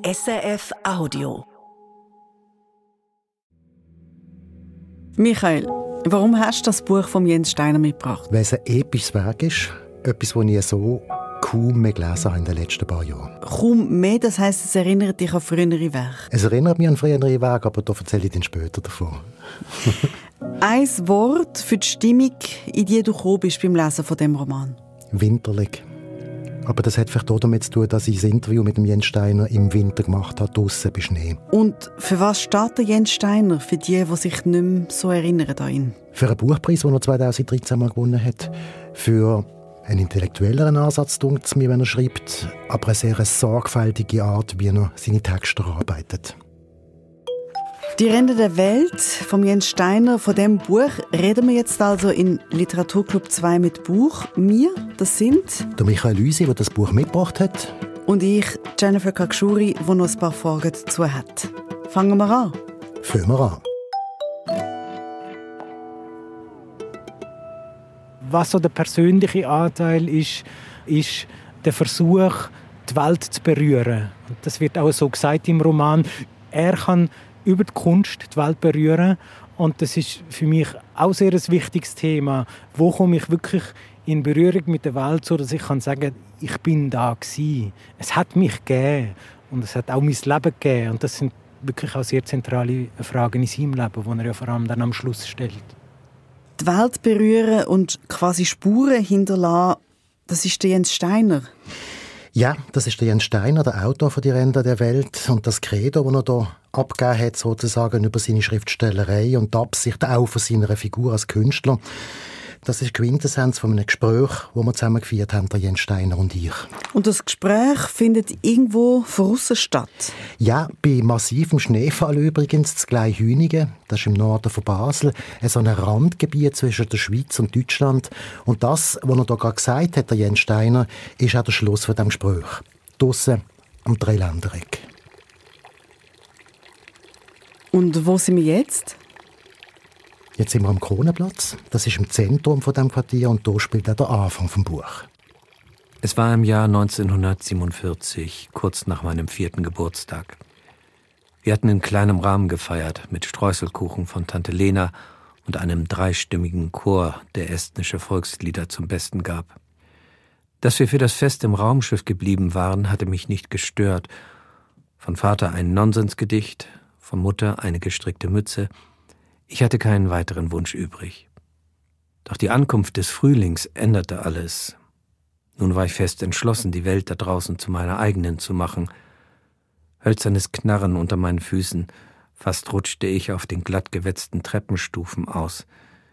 SRF Audio. Michael, warum hast du das Buch von Jens Steiner mitgebracht? Weil es ein episches Werk ist. Etwas, das ich so kaum mehr gelesen habe in den letzten paar Jahren. Kaum mehr, das heisst, es erinnert dich an frühere Werke? Es erinnert mich an frühere Werke, aber da erzähle ich dann später davon. Ein Wort für die Stimmung, in die du gekommen bist beim Lesen von diesem Roman. Winterlich. Aber das hat vielleicht auch damit zu tun, dass ich das Interview mit dem Jens Steiner im Winter gemacht habe, draussen bei Schnee. Und für was steht der Jens Steiner, für die sich nicht mehr so erinnern an ihn? Für einen Buchpreis, den er 2013 mal gewonnen hat. Für einen intellektuelleren Ansatz, denkt es mir, wenn er schreibt, aber eine sehr sorgfältige Art, wie er seine Texte erarbeitet. Die Ränder der Welt von Jens Steiner, von diesem Buch reden wir jetzt also in Literaturclub 2 mit Buch. Wir, das sind der Michael Lüsi, der das Buch mitgebracht hat. Und ich, Jennifer Kakshuri, die noch ein paar Fragen dazu hat. Fangen wir an. Fangen wir an. Was so der persönliche Anteil ist der Versuch, die Welt zu berühren. Und das wird auch so gesagt im Roman. Er kann über die Kunst die Welt berühren. Und das ist für mich auch sehr ein wichtiges Thema. Wo komme ich wirklich in Berührung mit der Welt, so dass ich kann sagen, ich bin da gewesen. Es hat mich gegeben und es hat auch mein Leben gegeben. Und das sind wirklich auch sehr zentrale Fragen in seinem Leben, die er ja vor allem dann am Schluss stellt. Die Welt berühren und quasi Spuren hinterlassen, das ist der Jens Steiner. Ja, das ist der Jens Steiner, der Autor von «Die Ränder der Welt». Und das Credo, das er hier abgegeben hat, sozusagen über seine Schriftstellerei und die Absicht auch von seiner Figur als Künstler, das ist die Quintessenz von einem Gespräch, das wir zusammen geführt haben, der Jens Steiner und ich. Und das Gespräch findet irgendwo von aussen statt? Ja, bei massivem Schneefall übrigens, zu Gleinhünigen, das ist im Norden von Basel, so ein Randgebiet zwischen der Schweiz und Deutschland. Und das, was er da gerade gesagt hat, der Jens Steiner, ist auch der Schluss von diesem Gespräch. Draussen am Dreiländereck. Und wo sind wir jetzt? Jetzt sind wir am Kronenplatz. Das ist im Zentrum von dem Quartier und da spielt auch der Anfang vom Buch. Es war im Jahr 1947, kurz nach meinem 4. Geburtstag. Wir hatten in kleinem Rahmen gefeiert, mit Streuselkuchen von Tante Lena und einem 3-stimmigen Chor, der estnische Volkslieder zum Besten gab. Dass wir für das Fest im Raumschiff geblieben waren, hatte mich nicht gestört. Von Vater ein Nonsensgedicht, von Mutter eine gestrickte Mütze. Ich hatte keinen weiteren Wunsch übrig. Doch die Ankunft des Frühlings änderte alles. Nun war ich fest entschlossen, die Welt da draußen zu meiner eigenen zu machen. Hölzernes Knarren unter meinen Füßen. Fast rutschte ich auf den glatt gewetzten Treppenstufen aus.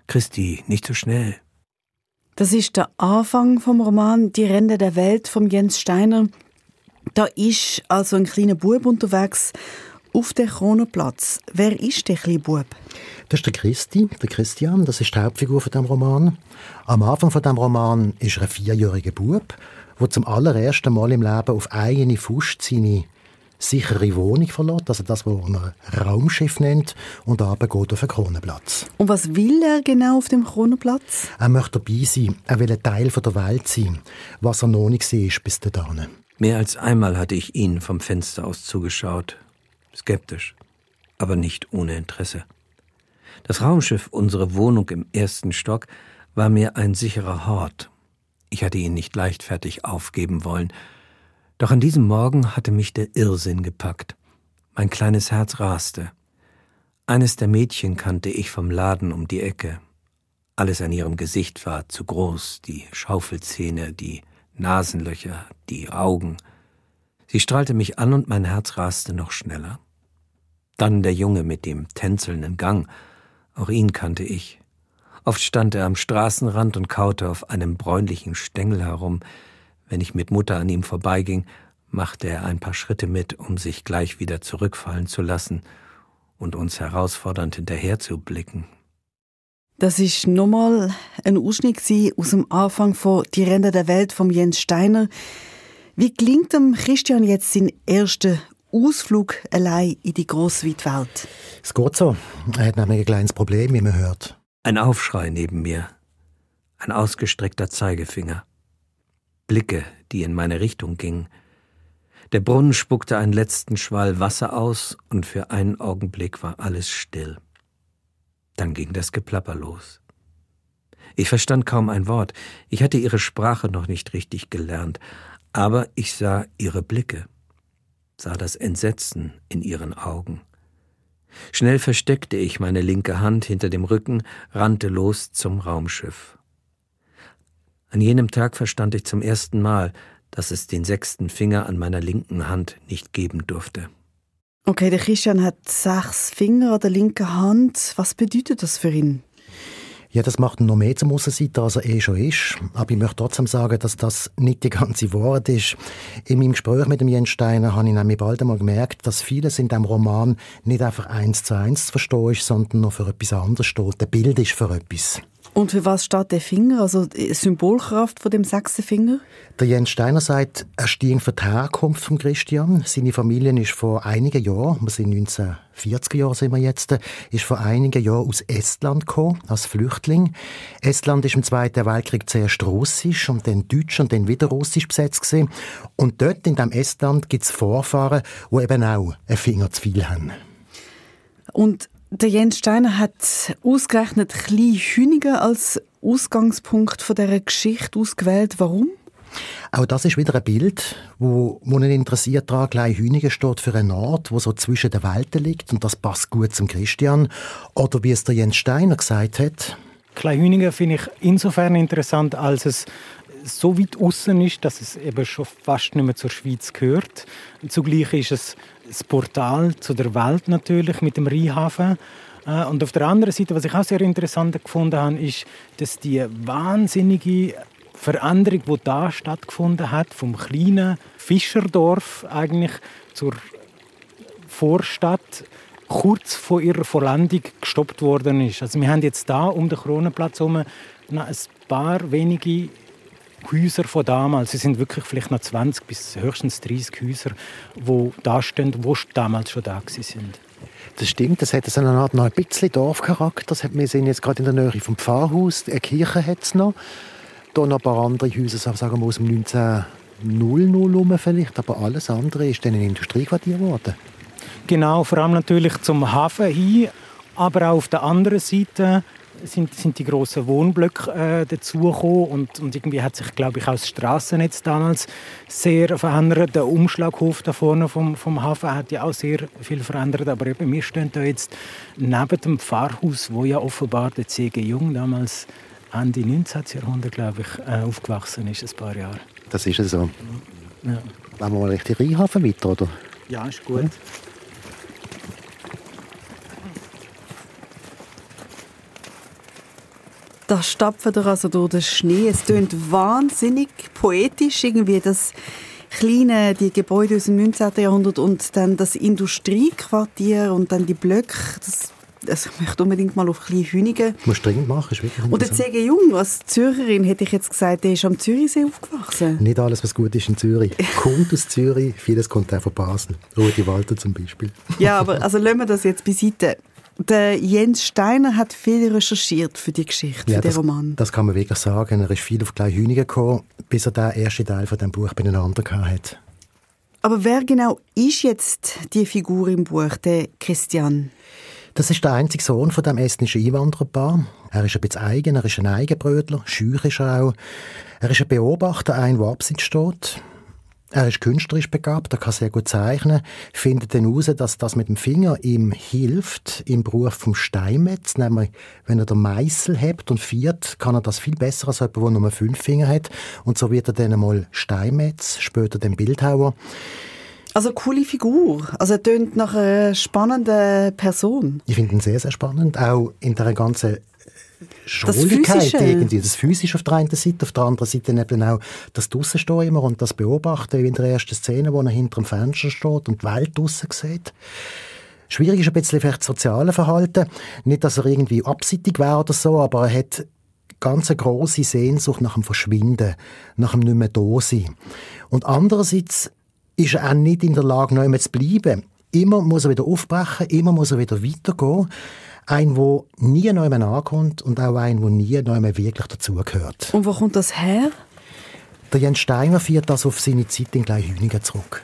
»Christi, nicht so schnell!« Das ist der Anfang vom Roman «Die Ränder der Welt» von Jens Steiner. Da ist also ein kleiner Bub unterwegs auf dem Kronenplatz. Wer ist der kleine Bub? Das ist der Christian, das ist die Hauptfigur von diesem Roman. Am Anfang von diesem Roman ist er ein 4-jähriger Bub, der zum allerersten Mal im Leben auf eigene Faust seine sichere Wohnung verlässt, also das, was er Raumschiff nennt, und runter geht auf den Kronenplatz. Und was will er genau auf dem Kronenplatz? Er möchte dabei sein, er will ein Teil der Welt sein, was er noch nicht war bis dahin. Mehr als einmal hatte ich ihn vom Fenster aus zugeschaut. Skeptisch, aber nicht ohne Interesse. Das Raumschiff, unsere Wohnung im 1. Stock, war mir ein sicherer Hort. Ich hatte ihn nicht leichtfertig aufgeben wollen. Doch an diesem Morgen hatte mich der Irrsinn gepackt. Mein kleines Herz raste. Eines der Mädchen kannte ich vom Laden um die Ecke. Alles an ihrem Gesicht war zu groß, die Schaufelzähne, die Nasenlöcher, die Augen. Sie strahlte mich an und mein Herz raste noch schneller. Dann der Junge mit dem tänzelnden Gang. Auch ihn kannte ich. Oft stand er am Straßenrand und kaute auf einem bräunlichen Stängel herum. Wenn ich mit Mutter an ihm vorbeiging, machte er ein paar Schritte mit, um sich gleich wieder zurückfallen zu lassen und uns herausfordernd hinterher zu blicken. Das war nochmal ein Ausschnitt aus dem Anfang von «Die Ränder der Welt» von Jens Steiner. Wie gelingt dem Christian jetzt sein erster Ausflug allein in die grosse weite Welt? Es geht so. Er hat nämlich ein kleines Problem, wie man hört. Ein Aufschrei neben mir, ein ausgestreckter Zeigefinger, Blicke, die in meine Richtung gingen. Der Brunnen spuckte einen letzten Schwall Wasser aus und für einen Augenblick war alles still. Dann ging das Geplapper los. Ich verstand kaum ein Wort. Ich hatte ihre Sprache noch nicht richtig gelernt, aber ich sah ihre Blicke, sah das Entsetzen in ihren Augen. Schnell versteckte ich meine linke Hand hinter dem Rücken, rannte los zum Raumschiff. An jenem Tag verstand ich zum ersten Mal, dass es den 6. Finger an meiner linken Hand nicht geben durfte. Okay, der Christian hat 6 Finger an der linken Hand. Was bedeutet das für ihn? Ja, das macht ihn noch mehr zum Aussenseiter, als er schon ist. Aber ich möchte trotzdem sagen, dass das nicht die ganze Wahrheit ist. In meinem Gespräch mit dem Jens Steiner habe ich nämlich bald einmal gemerkt, dass vieles in diesem Roman nicht einfach 1:1 zu verstehen ist, sondern noch für etwas anderes steht. Der Bild ist für etwas. Und für was steht der Finger, also die Symbolkraft von dem 6. Finger? Der Jens Steiner sagt, er steht für die Herkunft von Christian. Seine Familie ist vor einigen Jahren, wir sind 1940er Jahre sind wir jetzt, ist vor einigen Jahren aus Estland gekommen, als Flüchtling. Estland ist im Zweiten Weltkrieg zuerst russisch und dann deutsch und dann wieder russisch besetzt gewesen. Und dort in diesem Estland gibt es Vorfahren, die eben auch einen Finger zu viel haben. Und der Jens Steiner hat ausgerechnet Kleinhünigen als Ausgangspunkt von dieser Geschichte ausgewählt. Warum? Auch das ist wieder ein Bild, wo ihn interessiert daran. Kleinhünigen steht für einen Ort, der so zwischen den Welten liegt. Und das passt gut zum Christian. Oder wie es der Jens Steiner gesagt hat. Kleinhünigen finde ich insofern interessant, als es so weit außen ist, dass es eben schon fast nicht mehr zur Schweiz gehört. Zugleich ist es das Portal zu der Welt natürlich mit dem Rheinhafen. Und auf der anderen Seite, was ich auch sehr interessant gefunden habe, ist, dass die wahnsinnige Veränderung, die da stattgefunden hat, vom kleinen Fischerdorf eigentlich zur Vorstadt, kurz vor ihrer Vollendung gestoppt worden ist. Also wir haben jetzt da um den Kronenplatz herum noch ein paar wenige Häuser von damals. Es sind wirklich vielleicht noch 20 bis höchstens 30 Häuser, die da stehen, die damals schon da waren. Das stimmt, das hat so eine Art noch ein bisschen Dorfcharakter. Wir sind jetzt gerade in der Nähe vom Pfarrhaus, eine Kirche hat es noch. Hier noch ein paar andere Häuser, sagen wir aus dem 1900 herum vielleicht, aber alles andere ist dann ein Industriequartier geworden. Genau, vor allem natürlich zum Hafen hin, aber auch auf der anderen Seite sind die grossen Wohnblöcke dazugekommen und irgendwie hat sich, glaube ich, auch das Strassennetz damals sehr verändert. Der Umschlaghof da vorne vom Hafen hat ja auch sehr viel verändert, aber eben, wir stehen da jetzt neben dem Pfarrhaus, wo ja offenbar der C.G. Jung damals Ende 19. Jahrhundert, glaube ich, aufgewachsen ist, ein paar Jahre. Das ist so. Ja. Wollen wir mal richtig Rheinhafen weiter, oder? Ja, ist gut. Ja. Da stapfen wir also durch den Schnee. Es tönt wahnsinnig poetisch, irgendwie das kleine, die Gebäude aus dem 19. Jahrhundert und dann das Industriequartier und dann die Blöcke. Ich möchte unbedingt mal auf Kleinhünigen. Das musst du dringend machen, ist wirklich und der C.G. Jung, als Zürcherin, hätte ich jetzt gesagt, der ist am Zürichsee aufgewachsen. Nicht alles, was gut ist in Zürich, kommt aus Zürich. Vieles kommt auch von Basel. Rudi Walter zum Beispiel. Ja, aber also lassen wir das jetzt beiseite. Der Jens Steiner hat viel recherchiert für die Geschichte, für den Roman. Das kann man wirklich sagen. Er ist viel auf Kleinhünigen gekommen, bis er den ersten Teil von diesem Buch beieinander hatte. Aber wer genau ist jetzt die Figur im Buch, der Christian? Das ist der einzige Sohn von dem estnischen Einwandererpaar. Er ist ein bisschen eigen, er ist ein Eigenbrötler, schüch ist er auch. Er ist ein Beobachter, ein, der abseits steht. Er ist künstlerisch begabt, er kann sehr gut zeichnen, findet dann heraus, dass das mit dem Finger ihm hilft im Beruf vom Steinmetz. Nämlich, wenn er den Meißel hebt und viert, kann er das viel besser als jemand, der nur 5 Finger hat. Und so wird er dann einmal Steinmetz, später dann Bildhauer. Also eine coole Figur. Also er tönt nach einer spannenden Person. Ich finde ihn sehr, sehr spannend. Auch in der ganzen Schrulligkeit irgendwie. Das Physische auf der einen Seite, auf der anderen Seite eben auch das Draussen immer und das Beobachten, wie in der ersten Szene, wo er hinter dem Fenster steht und die Welt draussen sieht. Schwierig ist ein bisschen vielleicht das soziale Verhalten. Nicht, dass er irgendwie abseitig wäre oder so, aber er hat ganz eine grosse Sehnsucht nach dem Verschwinden, nach dem nicht mehr Dasein. Und andererseits ist er auch nicht in der Lage, noch mehr zu bleiben. Immer muss er wieder aufbrechen, immer muss er wieder weitergehen. Ein, der nie noch mehr ankommt und auch ein, der nie noch mehr wirklich dazugehört. Und wo kommt das her? Der Jens Steiner führt das auf seine Zeit in Kleinhünigen zurück.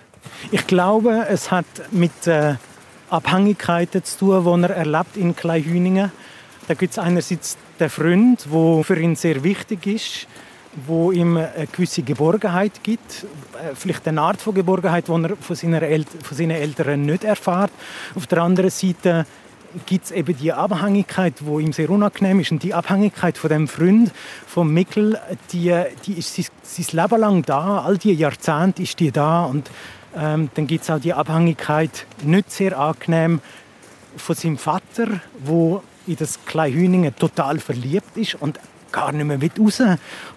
Ich glaube, es hat mit Abhängigkeiten zu tun, die er erlebt in Kleinhüningen. Da gibt es einerseits den Freund, der für ihn sehr wichtig ist, wo ihm eine gewisse Geborgenheit gibt, vielleicht eine Art von Geborgenheit, die er von seinen Eltern nicht erfährt. Auf der anderen Seite gibt es eben die Abhängigkeit, die ihm sehr unangenehm ist. Und die Abhängigkeit von dem Freund, von Mikl, die ist sein Leben lang da, all die Jahrzehnte ist die da. Und dann gibt es auch die Abhängigkeit, nicht sehr angenehm, von seinem Vater, der in das Kleinhüningen total verliebt ist und gar nicht mehr raus.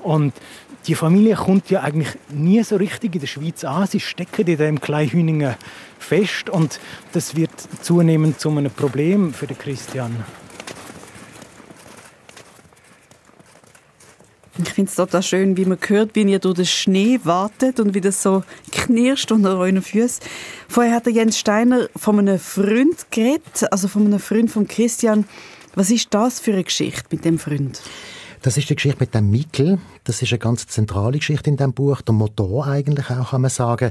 Und die Familie kommt ja eigentlich nie so richtig in der Schweiz an. Sie stecken in dem Kleinhüningen fest und das wird zunehmend zu einem Problem für den Christian. Ich finde es total schön, wie man hört, wie ihr durch den Schnee wartet und wie das so knirscht unter euren Füßen. Vorher hat der Jens Steiner von einem Freund geredet, also von einem Freund von Christian. Was ist das für eine Geschichte mit dem Freund? Das ist die Geschichte mit dem Mikl. Das ist eine ganz zentrale Geschichte in diesem Buch. Der Motor eigentlich auch, kann man sagen.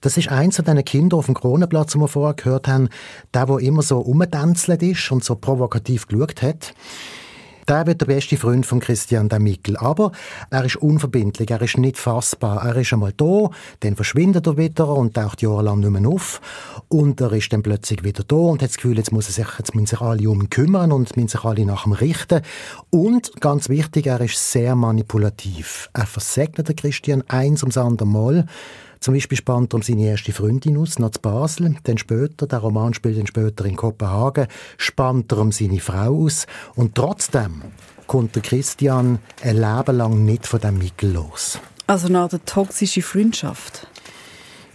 Das ist eins von diesen Kindern auf dem Kronenplatz, die wir vorher gehört haben. Der immer so rumtänzelt ist und so provokativ geschaut hat. Der wird der beste Freund von Christian, der Mikl. Aber er ist unverbindlich, er ist nicht fassbar. Er ist einmal da, dann verschwindet er wieder und taucht jahrelang nicht mehr auf. Und er ist dann plötzlich wieder da und hat das Gefühl, jetzt müssen sich alle um ihn kümmern und müssen sich alle nach ihm richten. Und, ganz wichtig, er ist sehr manipulativ. Er versegnet den Christian eins ums andere Mal. Zum Beispiel spannt er um seine erste Freundin aus, nach Basel. Dann später, der Roman spielt dann später in Kopenhagen, spannt er um seine Frau aus. Und trotzdem kommt der Christian ein Leben lang nicht von dem Mikl los. Also nach der toxischen Freundschaft?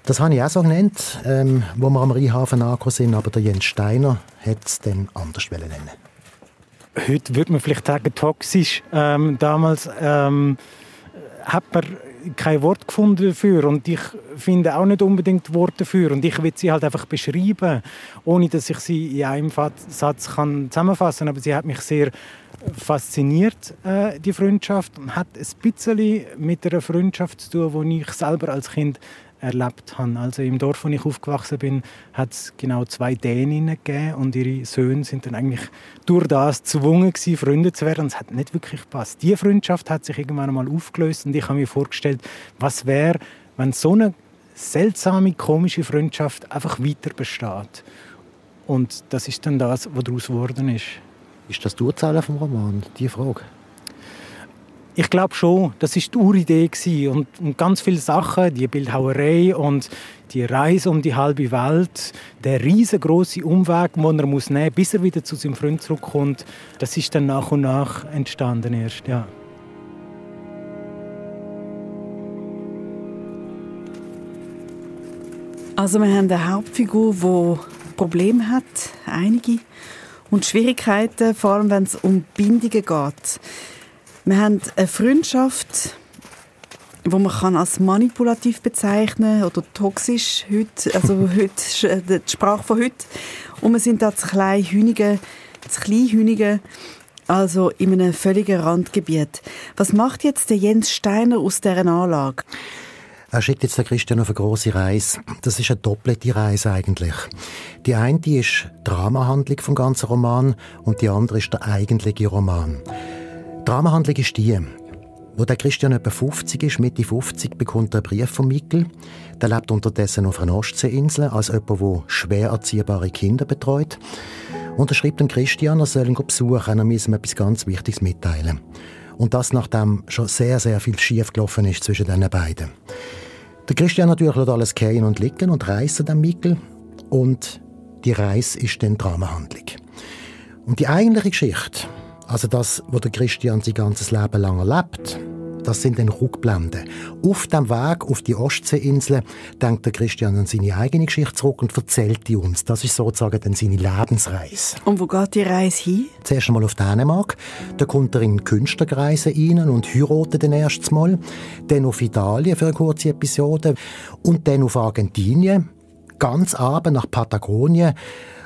Das habe ich auch so genannt, wo wir am Rheinhafen angekommen sind. Aber der Jens Steiner hat es dann anders nennen. Heute würde man vielleicht sagen, toxisch. Damals hat man kein Wort gefunden dafür und ich finde auch nicht unbedingt Worte dafür und ich will sie halt einfach beschreiben, ohne dass ich sie in einem Satz zusammenfassen kann. Aber sie hat mich sehr fasziniert, die Freundschaft, und hat ein bisschen mit einer Freundschaft zu tun, die ich selber als Kind erlebt habe. Also im Dorf, wo ich aufgewachsen bin, hat es genau 2 Däninnen gegeben und ihre Söhne sind dann eigentlich durch das gezwungen gewesen, Freunde zu werden. Und es hat nicht wirklich gepasst. Die Freundschaft hat sich irgendwann einmal aufgelöst und ich habe mir vorgestellt, was wäre, wenn so eine seltsame, komische Freundschaft einfach weiter besteht. Und das ist dann das, was daraus geworden ist. Ist das die Ursache vom Roman, die Frage? Ich glaube schon, das war die Uridee. Und ganz viele Sachen, die Bildhauerei und die Reise um die halbe Welt, der riesengroße Umweg, den er nehmen muss, bis er wieder zu seinem Freund zurückkommt, das ist dann nach und nach entstanden erst, ja. Also wir haben eine Hauptfigur, die Probleme hat, einige, und Schwierigkeiten, vor allem wenn es um Bindungen geht. Wir haben eine Freundschaft, die man als manipulativ bezeichnen kann oder toxisch heute, also heute, die Sprache von heute. Und wir sind da das Kleinhühnige, also in einem völligen Randgebiet. Was macht jetzt der Jens Steiner aus dieser Anlage? Er schickt jetzt den Christian auf eine grosse Reise. Das ist eine doppelte Reise eigentlich. Die eine ist die Dramahandlung vom ganzen Roman und die andere ist der eigentliche Roman. Die Dramahandlung ist die, wo der Christian etwa 50 ist, Mitte 50, bekommt er einen Brief von Mikl. Der lebt unterdessen auf einer Ostseeinsel als jemand, der schwer erziehbare Kinder betreut. Und er schreibt dem Christian, er soll ihn besuchen, er muss ihm etwas ganz Wichtiges mitteilen. Und das, nachdem schon sehr, sehr viel schief gelaufen ist zwischen diesen beiden. Der Christian natürlich lässt alles gehen und liegen und reist zu dem Mikl. Und die Reise ist dann Dramahandlung. Und die eigentliche Geschichte, also das, was der Christian sein ganzes Leben lang erlebt, das sind dann Rückblenden. Auf dem Weg auf die Ostseeinsel denkt der Christian an seine eigene Geschichte zurück und erzählt die uns. Das ist sozusagen dann seine Lebensreise. Und wo geht die Reise hin? Zuerst einmal auf Dänemark. Da kommt er in Künstlerkreise rein und heiratet dann erstes Mal. Dann auf Italien für eine kurze Episode. Und dann auf Argentinien. Ganz abend nach Patagonien,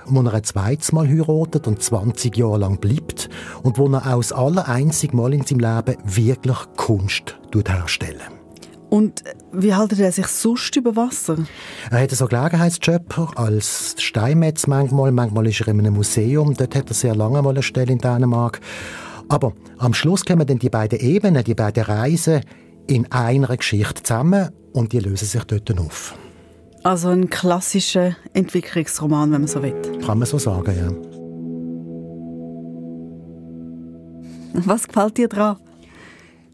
wo er ein zweites Mal heiratet und 20 Jahre lang bleibt und wo er auch das allereinzige Mal in seinem Leben wirklich Kunst herstellt. Und wie hält er sich sonst über Wasser? Er hat so Gelegenheitsjobber als Steinmetz manchmal ist er in einem Museum, dort hat er sehr lange mal eine Stelle in Dänemark. Aber am Schluss kommen dann die beiden Ebenen, die beiden Reisen in einer Geschichte zusammen und die lösen sich dort auf. Also ein klassischer Entwicklungsroman, wenn man so will. Kann man so sagen, ja. Was gefällt dir daran?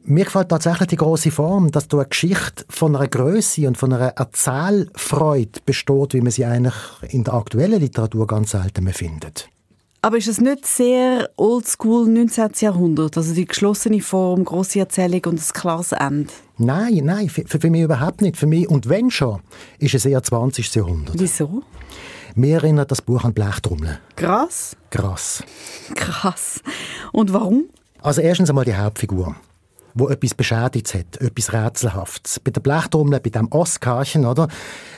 Mir gefällt tatsächlich die grosse Form, dass du eine Geschichte von einer Grösse und von einer Erzählfreude besteht, wie man sie eigentlich in der aktuellen Literatur ganz selten mehr findet. Aber ist es nicht sehr oldschool 19. Jahrhundert? Also die geschlossene Form, grosse Erzählung und ein klares Ende? Nein, für mich überhaupt nicht. Für mich, und wenn schon, ist es eher 20. Jahrhundert. Wieso? Mir erinnert das Buch an Blechtrommel. Krass. Und warum? Also erstens einmal die Hauptfigur, wo etwas Beschädigtes hat, etwas Rätselhaftes. Bei der Blechtrommel, bei dem Oskarchen, oder,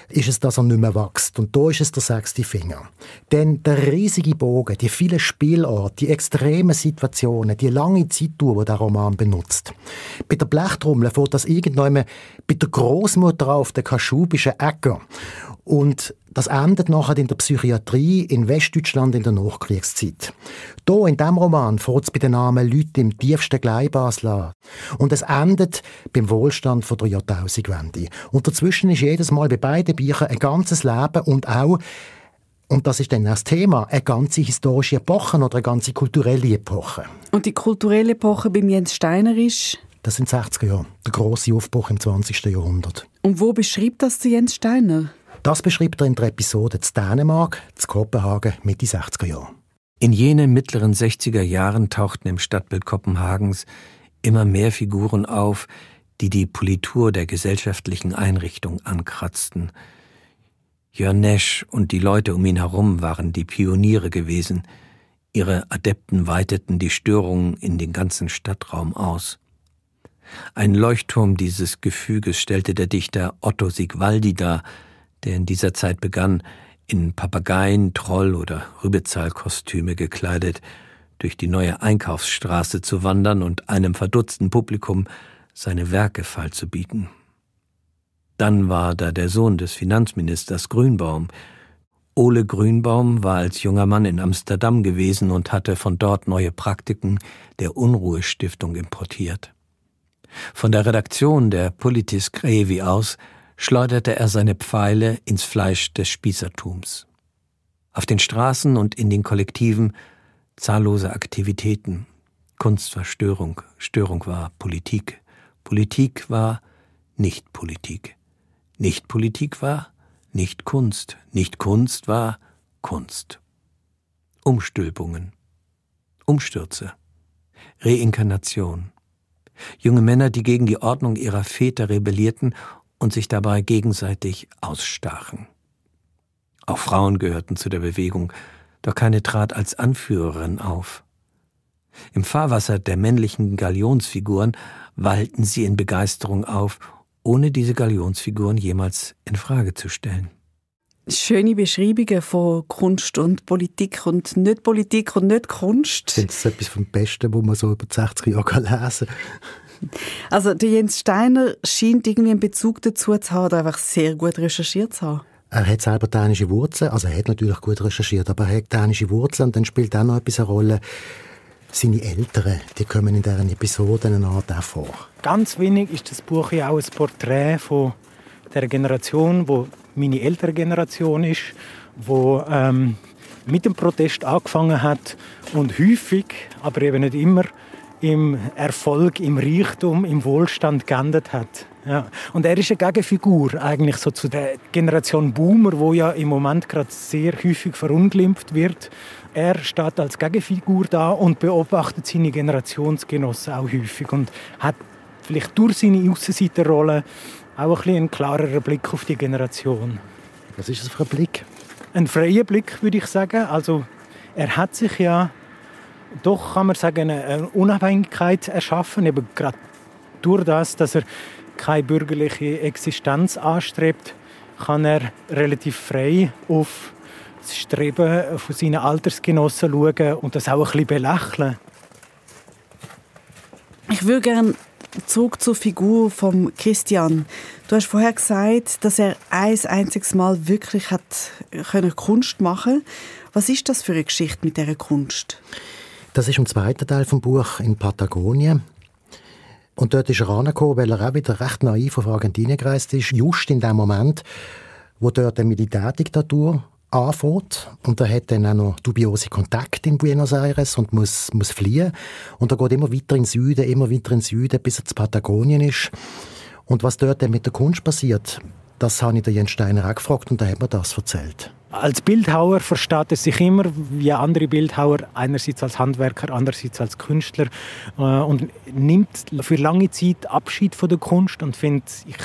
ist es, dass er nicht mehr wächst. Und da ist es der 6. Finger. Denn der riesige Bogen, die vielen Spielorte, die extremen Situationen, die lange Zeitdauer, die der Roman benutzt. Bei der Blechtrommel fährt das irgendwann bei der Großmutter auf der kaschubischen Äcker. Und das endet nachher in der Psychiatrie in Westdeutschland in der Nachkriegszeit. Hier in diesem Roman fährt es bei den armen Leuten im tiefsten Gleibasel an. Und es endet beim Wohlstand der Jahrtausendwende. Und dazwischen ist jedes Mal bei beiden Büchern ein ganzes Leben und auch, und das ist dann das Thema, eine ganze historische Epoche oder eine ganze kulturelle Epoche. Und die kulturelle Epoche beim Jens Steiner ist? Das sind die 60er Jahre, der grosse Aufbruch im 20. Jahrhundert. Und wo beschreibt das der Jens Steiner? Das beschreibt er in der Episode zu Dänemark, zu Kopenhagen, Mitte 60er Jahre. In jenen mittleren 60er Jahren tauchten im Stadtbild Kopenhagens immer mehr Figuren auf, die die Politur der gesellschaftlichen Einrichtung ankratzten. Jørn Næss und die Leute um ihn herum waren die Pioniere gewesen. Ihre Adepten weiteten die Störungen in den ganzen Stadtraum aus. Ein Leuchtturm dieses Gefüges stellte der Dichter Otto Sigvaldi dar, der in dieser Zeit begann, in Papageien-, Troll- oder Rübezahl-Kostüme gekleidet, durch die neue Einkaufsstraße zu wandern und einem verdutzten Publikum seine Werke feilzubieten. Dann war da der Sohn des Finanzministers Grünbaum. Ole Grünbaum war als junger Mann in Amsterdam gewesen und hatte von dort neue Praktiken der Unruhestiftung importiert. Von der Redaktion der Politis Crevi aus schleuderte er seine Pfeile ins Fleisch des Spießertums. Auf den Straßen und in den Kollektiven zahllose Aktivitäten. Kunst war Störung, Störung war Politik, Politik war Nicht-Politik, Nicht-Politik war Nicht-Kunst, Nicht-Kunst war Kunst. Umstülpungen, Umstürze, Reinkarnation. Junge Männer, die gegen die Ordnung ihrer Väter rebellierten und sich dabei gegenseitig ausstachen. Auch Frauen gehörten zu der Bewegung, doch keine trat als Anführerin auf. Im Fahrwasser der männlichen Galionsfiguren wallten sie in Begeisterung auf, ohne diese Galionsfiguren jemals in Frage zu stellen. Schöne Beschreibungen von Kunst und Politik und nicht Kunst. Ich finde das etwas vom Besten, was man so über die 60er Jahre lesen kann. Also der Jens Steiner scheint irgendwie einen Bezug dazu zu haben, einfach sehr gut recherchiert zu haben. Er hat selber dänische Wurzeln, also er hat natürlich gut recherchiert, aber er hat dänische Wurzeln und dann spielt auch noch etwas eine Rolle. Seine Eltern, die kommen in dieser Episode eine Art auch vor. Ganz wenig ist das Buch ja auch ein Porträt von der Generation, wo meine ältere Generation ist, wo mit dem Protest angefangen hat und häufig, aber eben nicht immer, im Erfolg, im Reichtum, im Wohlstand geendet hat. Ja. Und er ist eine Gegenfigur eigentlich so zu der Generation Boomer, wo ja im Moment gerade sehr häufig verunglimpft wird. Er steht als Gegenfigur da und beobachtet seine Generationsgenossen auch häufig und hat vielleicht durch seine Aussenseiterrolle auch ein bisschen einen klareren Blick auf die Generation. Was ist das für ein Blick? Ein freier Blick, würde ich sagen. Also er hat sich ja doch, kann man sagen, eine Unabhängigkeit erschaffen, eben gerade durch das, dass er keine bürgerliche Existenz anstrebt, kann er relativ frei auf das Streben von seinen Altersgenossen schauen und das auch ein bisschen belächeln. Ich würde gerne Zurück zur Figur von Christian. Du hast vorher gesagt, dass er ein einziges Mal wirklich Kunst machen konnte. Was ist das für eine Geschichte mit dieser Kunst? Das ist im zweiten Teil des Buches in Patagonien. Und dort ist er angekommen, weil er auch wieder recht naiv auf Argentinien gereist ist. Just in dem Moment, wo dort eine Militärdiktatur anfängt. Und er hat dann auch noch dubiose Kontakte in Buenos Aires und muss fliehen. Und er geht immer weiter in den Süden, bis er zu Patagonien ist. Und was dort dann mit der Kunst passiert, das habe ich den Jens Steiner auch gefragt und er hat mir das erzählt. Als Bildhauer versteht er sich immer wie andere Bildhauer, einerseits als Handwerker, andererseits als Künstler, und nimmt für lange Zeit Abschied von der Kunst und findet, ich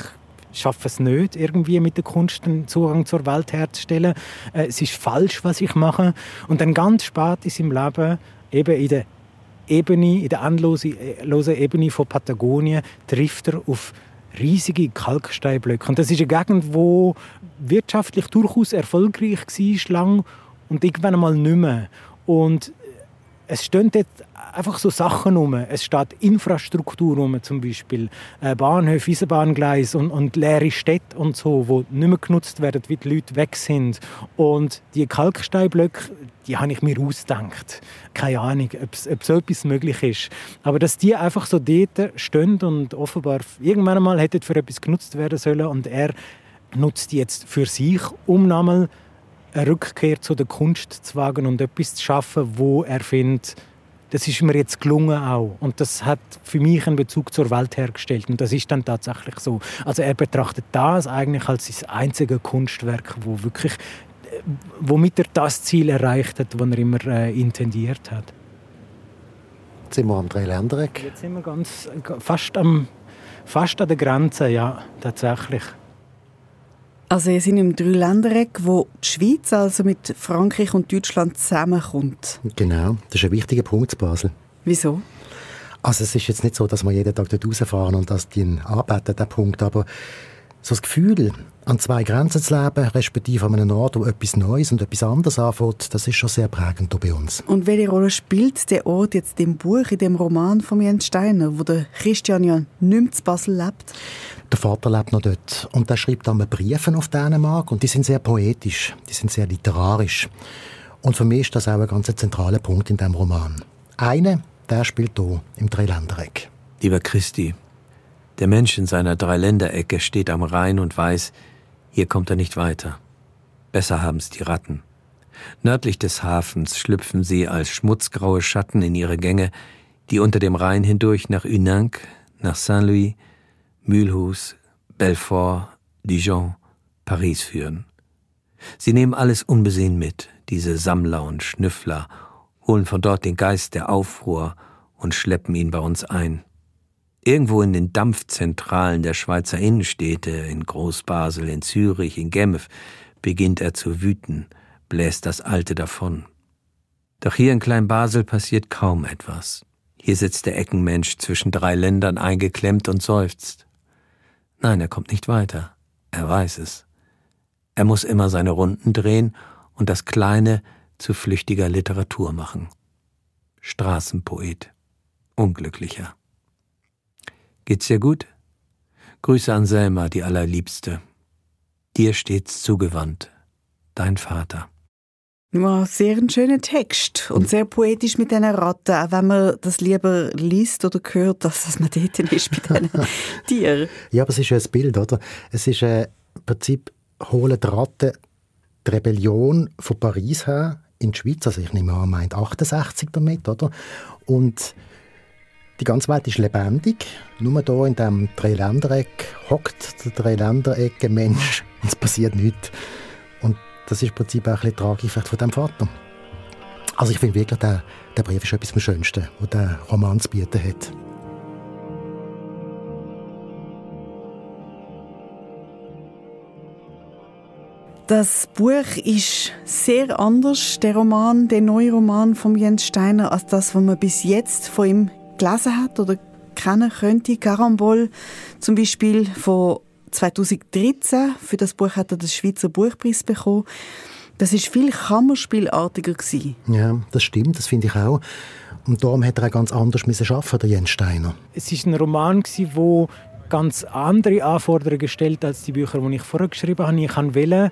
schaffe es nicht, irgendwie mit der Kunst einen Zugang zur Welt herzustellen. Es ist falsch, was ich mache. Und dann ganz spät in seinem Leben, eben in der endlosen Ebene von Patagonien, trifft er auf riesige Kalksteinblöcke. Und das ist eine Gegend, die wirtschaftlich durchaus erfolgreich war, lang und irgendwann einmal nicht mehr. Und es stehen dort einfach so Sachen rum. Es steht Infrastruktur rum, zum Beispiel Bahnhöfe, Eisenbahngleise und leere Städte und so, die nicht mehr genutzt werden, weil die Leute weg sind. Und die Kalksteinblöcke, die habe ich mir ausgedacht. Keine Ahnung, ob so etwas möglich ist. Aber dass die einfach so dort stehen und offenbar irgendwann einmal hätten für etwas genutzt werden sollen und er nutzt die jetzt für sich, um nochmal eine Rückkehr zu der Kunst zu wagen und etwas zu schaffen, wo er findet, das ist mir jetzt gelungen auch. Und das hat für mich einen Bezug zur Welt hergestellt. Und das ist dann tatsächlich so. Also er betrachtet das eigentlich als sein einziges Kunstwerk, womit er das Ziel erreicht hat, das er immer intendiert hat. Jetzt sind wir am Dreiländereck. Jetzt sind wir fast an der Grenze, ja, tatsächlich. Also ihr seid im Dreiländereck, wo die Schweiz also mit Frankreich und Deutschland zusammenkommt. Genau, das ist ein wichtiger Punkt in Basel. Wieso? Also es ist jetzt nicht so, dass wir jeden Tag dort rausfahren und das anbeten, der Punkt, aber so das Gefühl, an zwei Grenzen zu leben, respektive an einem Ort, wo etwas Neues und etwas anderes anfängt, das ist schon sehr prägend hier bei uns. Und welche Rolle spielt der Ort jetzt im Buch, in dem Roman von Jens Steiner, wo der Christian ja nicht mehr in Basel lebt? Der Vater lebt noch dort und er schreibt dann Briefe auf Dänemark und die sind sehr poetisch, die sind sehr literarisch. Und für mich ist das auch ein ganz zentraler Punkt in diesem Roman. Einer, der spielt hier im Dreiländereck. Lieber Christi, der Mensch in seiner Dreiländerecke steht am Rhein und weiß, hier kommt er nicht weiter. Besser haben's die Ratten. Nördlich des Hafens schlüpfen sie als schmutzgraue Schatten in ihre Gänge, die unter dem Rhein hindurch nach Unank, nach Saint-Louis, Mulhouse, Belfort, Dijon, Paris führen. Sie nehmen alles unbesehen mit, diese Sammler und Schnüffler, holen von dort den Geist der Aufruhr und schleppen ihn bei uns ein. Irgendwo in den Dampfzentralen der Schweizer Innenstädte, in Groß-Basel, in Zürich, in Genf, beginnt er zu wüten, bläst das Alte davon. Doch hier in Klein-Basel passiert kaum etwas. Hier sitzt der Eckenmensch zwischen drei Ländern eingeklemmt und seufzt. Nein, er kommt nicht weiter. Er weiß es. Er muss immer seine Runden drehen und das Kleine zu flüchtiger Literatur machen. Straßenpoet. Unglücklicher. Geht's dir gut? Grüße an Selma, die Allerliebste. Dir stets zugewandt. Dein Vater. Ja, sehr ein schöner Text und sehr poetisch mit diesen Ratten, auch wenn man das lieber liest oder hört, dass man dort ist bei diesen Tieren. Ja, aber es ist ja ein Bild, oder? Es ist im Prinzip, holen die Ratten die Rebellion von Paris her in die Schweiz, also ich nehme an, meint 68 damit, oder? Und die ganze Welt ist lebendig. Nur hier in diesem Dreiländereck hockt der Dreiländereck-Mensch und es passiert nichts. Und das ist im Prinzip auch ein bisschen tragisch von diesem Vater. Also ich finde wirklich, der Brief ist etwas vom Schönsten, was der Roman zu bieten hat. Das Buch ist sehr anders, der neue Roman von Jens Steiner, als das, was man bis jetzt von ihm gelesen hat oder kennen könnte. Carambole zum Beispiel von 2013. Für das Buch hat er den Schweizer Buchpreis bekommen. Das war viel kammerspielartiger gewesen. Ja, das stimmt, das finde ich auch. Und darum hat er auch ganz anders arbeiten, der Jens Steiner. Es war ein Roman, der ganz andere Anforderungen gestellt als die Bücher, die ich vorher geschrieben habe. Ich wollte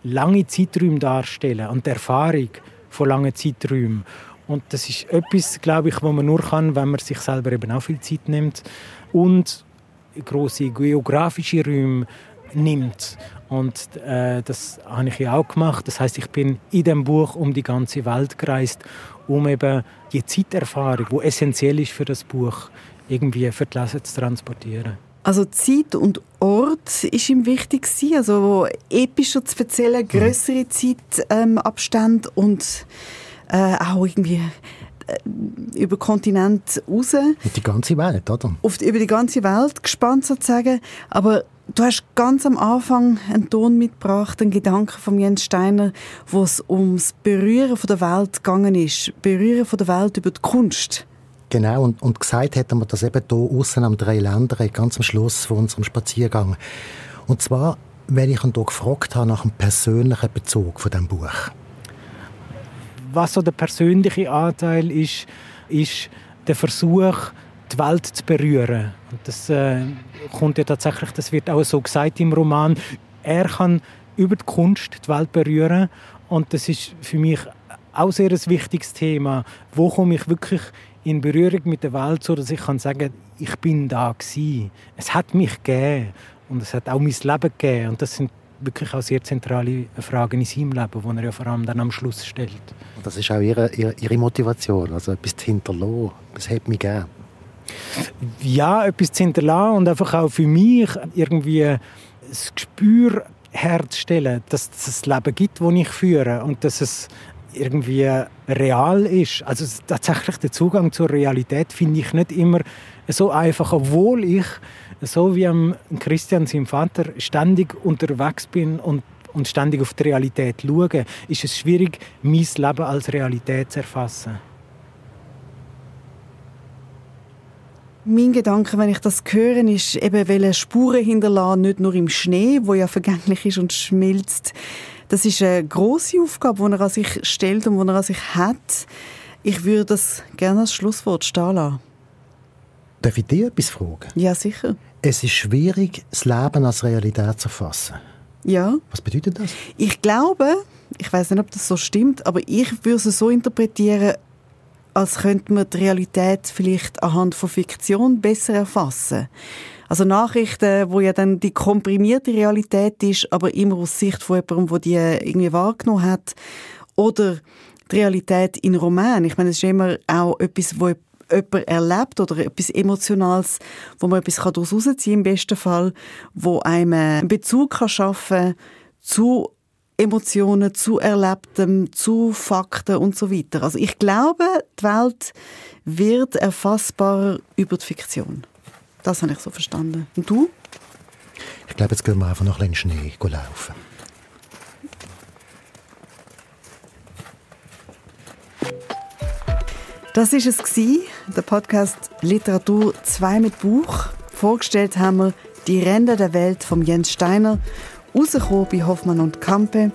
lange Zeiträume darstellen und die Erfahrung von langen Zeiträumen. Und das ist etwas, glaube ich, was man nur kann, wenn man sich selber eben auch viel Zeit nimmt und grosse geografische Räume nimmt. Und das habe ich ja auch gemacht. Das heisst, ich bin in dem Buch um die ganze Welt gereist, um eben die Zeiterfahrung, die essentiell ist für das Buch, irgendwie für die Leser zu transportieren. Also Zeit und Ort ist ihm wichtig gewesen, also epischer zu erzählen, grössere Zeitabstände und auch irgendwie über Kontinent raus. Und die ganze Welt, oder? Über die ganze Welt gespannt sozusagen. Aber du hast ganz am Anfang einen Ton mitgebracht, einen Gedanken von Jens Steiner, wo es ums Berühren von der Welt gegangen ist. Berühren von der Welt über die Kunst. Genau, und gesagt hätten wir das eben hier aussen am Dreiländern, ganz am Schluss von unserem Spaziergang. Und zwar, weil ich ihn hier gefragt habe nach dem persönlichen Bezug von diesem Buch. Was so der persönliche Anteil ist der Versuch, die Welt zu berühren. Und das kommt ja tatsächlich, das wird auch so gesagt im Roman. Er kann über die Kunst die Welt berühren und das ist für mich auch sehr ein wichtiges Thema. Wo komme ich wirklich in Berührung mit der Welt, so dass ich kann sagen, ich bin da gewesen. Es hat mich gegeben und es hat auch mein Leben gegeben. Und das sind wirklich auch sehr zentrale Fragen in seinem Leben, die er ja vor allem dann am Schluss stellt. Das ist auch ihre Motivation, also etwas zu hinterlassen. Es hat mich gegeben. Ja, etwas zu hinterlassen und einfach auch für mich irgendwie das Gespür herzustellen, dass es das Leben gibt, das ich führe und dass es irgendwie real ist. Also tatsächlich der Zugang zur Realität finde ich nicht immer so einfach, obwohl ich, so wie Christian, seinem Vater, ständig unterwegs bin und ständig auf die Realität schaue, ist es schwierig, mein Leben als Realität zu erfassen. Mein Gedanke, wenn ich das höre, ist eben, welche Spuren hinterlassen, nicht nur im Schnee, wo ja vergänglich ist und schmilzt. Das ist eine grosse Aufgabe, die er an sich stellt und die er an sich hat. Ich würde das gerne als Schlusswort stehen lassen. Darf ich dir etwas fragen? Ja, sicher. Es ist schwierig, das Leben als Realität zu erfassen. Ja. Was bedeutet das? Ich glaube, ich weiß nicht, ob das so stimmt, aber ich würde es so interpretieren, als könnte man die Realität vielleicht anhand von Fiktion besser erfassen. Also Nachrichten, wo ja dann die komprimierte Realität ist, aber immer aus Sicht von jemandem, der die irgendwie wahrgenommen hat. Oder die Realität in Roman. Ich meine, es ist immer auch etwas, wo jemand erlebt oder etwas Emotionales, wo man etwas daraus herausziehen kann, im besten Fall, wo einem einen Bezug schaffen kann zu Emotionen, zu Erlebtem, zu Fakten und so weiter. Also ich glaube, die Welt wird erfassbarer über die Fiktion. Das habe ich so verstanden. Und du? Ich glaube, jetzt gehen wir einfach noch ein bisschen in den Schnee laufen. Das war es, der Podcast Literatur 2 mit Buch. Vorgestellt haben wir «Die Ränder der Welt» von Jens Steiner, rausgekommen bei Hoffmann und Campe.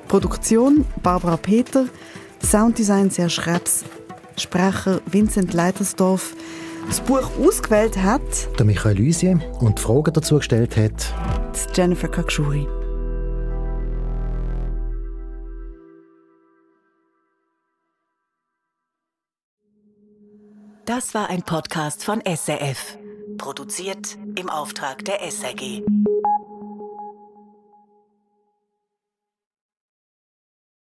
Produktion Barbara Peter, Sounddesign Serge Krebs, Sprecher Vincent Leitersdorf. Das Buch ausgewählt hat der Michael Lysier und die Fragen dazu gestellt hat Jennifer Kakshuri. Das war ein Podcast von SRF. Produziert im Auftrag der SRG.